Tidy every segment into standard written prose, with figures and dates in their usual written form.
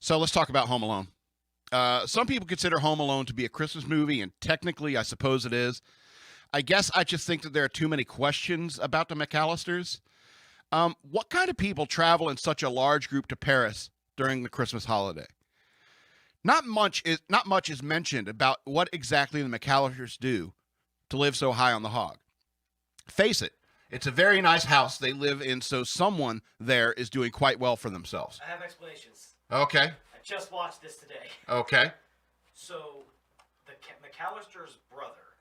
So let's talk about Home Alone. Some people consider Home Alone to be a Christmas movie, and technically, I suppose it is. I guess I just think that there are too many questions about the McAllisters. What kind of people travel in such a large group to Paris during the Christmas holiday? Not much is mentioned about what exactly the McAllisters do to live so high on the hog. Face it, it's a very nice house they live in, so someone there is doing quite well for themselves. I have explanations. Okay. I just watched this today. Okay. So, the McAllister's brother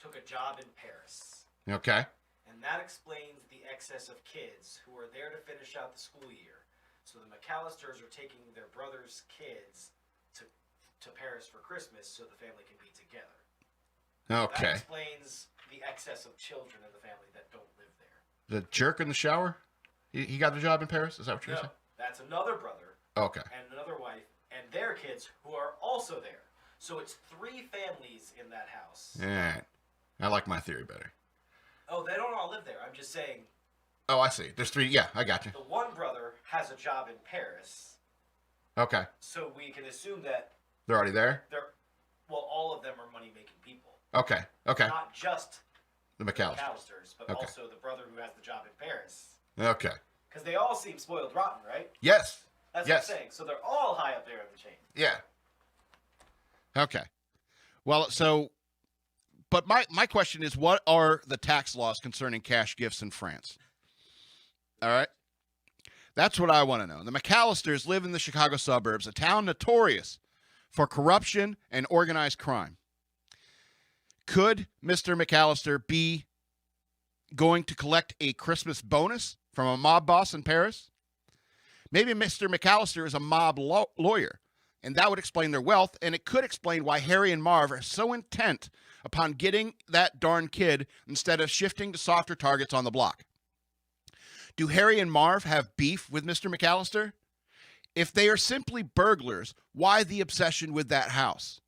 took a job in Paris. Okay. And that explains the excess of kids who are there to finish out the school year. So the McAllisters are taking their brother's kids to Paris for Christmas so the family can be together. Okay. That explains the excess of children in the family that don't live there. The jerk in the shower? He got the job in Paris? Is that what you're saying? That's another brother. Okay. And another wife and their kids who are also there. So it's 3 families in that house. All right. I like my theory better. Oh, they don't all live there. I'm just saying. Oh, I see. There's 3. Yeah, I got you. The one brother has a job in Paris. Okay. So we can assume that They're already there? all of them are money-making people. Okay. Okay. Not just The the McAllisters. McAllisters, but Okay. also the brother who has the job in Paris. Okay. Because they all seem spoiled rotten, right? Yes. That's Yes. what I'm saying. So they're all high up there in the chain. Yeah. Okay. Well, so, but my question is, what are the tax laws concerning cash gifts in France? All right. That's what I want to know. The McAllisters live in the Chicago suburbs, a town notorious for corruption and organized crime. Could Mr. McAllister be going to collect a Christmas bonus from a mob boss in Paris? Maybe Mr. McAllister is a mob lawyer, and that would explain their wealth, and it could explain why Harry and Marv are so intent upon getting that darn kid instead of shifting to softer targets on the block. Do Harry and Marv have beef with Mr. McAllister? If they are simply burglars, why the obsession with that house?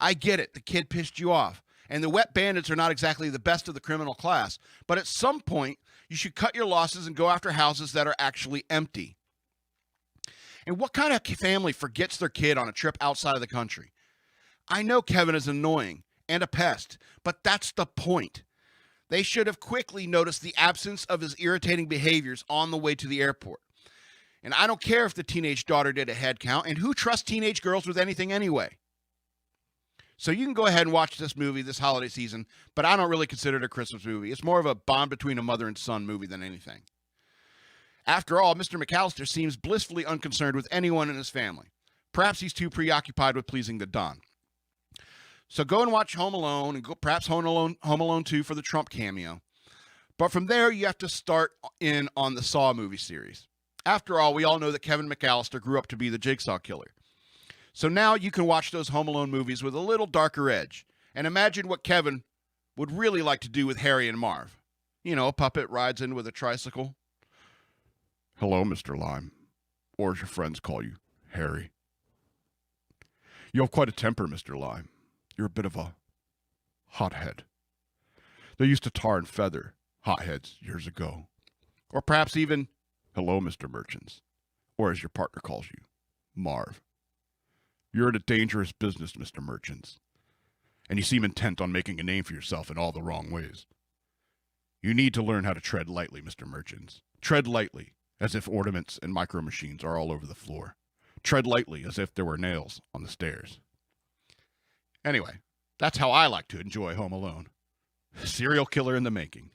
I get it, the kid pissed you off, and the wet bandits are not exactly the best of the criminal class, but at some point, you should cut your losses and go after houses that are actually empty. And what kind of family forgets their kid on a trip outside of the country? I know Kevin is annoying and a pest, but that's the point. They should have quickly noticed the absence of his irritating behaviors on the way to the airport. And I don't care if the teenage daughter did a head count, and who trusts teenage girls with anything anyway? So you can go ahead and watch this movie this holiday season, but I don't really consider it a Christmas movie. It's more of a bond between a mother and son movie than anything. After all, Mr. McAllister seems blissfully unconcerned with anyone in his family. Perhaps he's too preoccupied with pleasing the Don. So go and watch Home Alone, and perhaps Home Alone 2 for the Trump cameo. But from there, you have to start in on the Saw movie series. After all, we all know that Kevin McAllister grew up to be the Jigsaw Killer. So now you can watch those Home Alone movies with a little darker edge, and imagine what Kevin would really like to do with Harry and Marv. You know, a puppet rides in with a tricycle. Hello, Mr. Lime. Or as your friends call you, Harry. You have quite a temper, Mr. Lime. You're a bit of a hothead. They used to tar and feather hotheads years ago. Or perhaps even, hello, Mr. Merchants. Or as your partner calls you, Marv. You're in a dangerous business, Mr. Merchants. And you seem intent on making a name for yourself in all the wrong ways. You need to learn how to tread lightly, Mr. Merchants. Tread lightly, as if ornaments and micro machines are all over the floor. Tread lightly, as if there were nails on the stairs. Anyway, that's how I like to enjoy Home Alone. Serial killer in the making.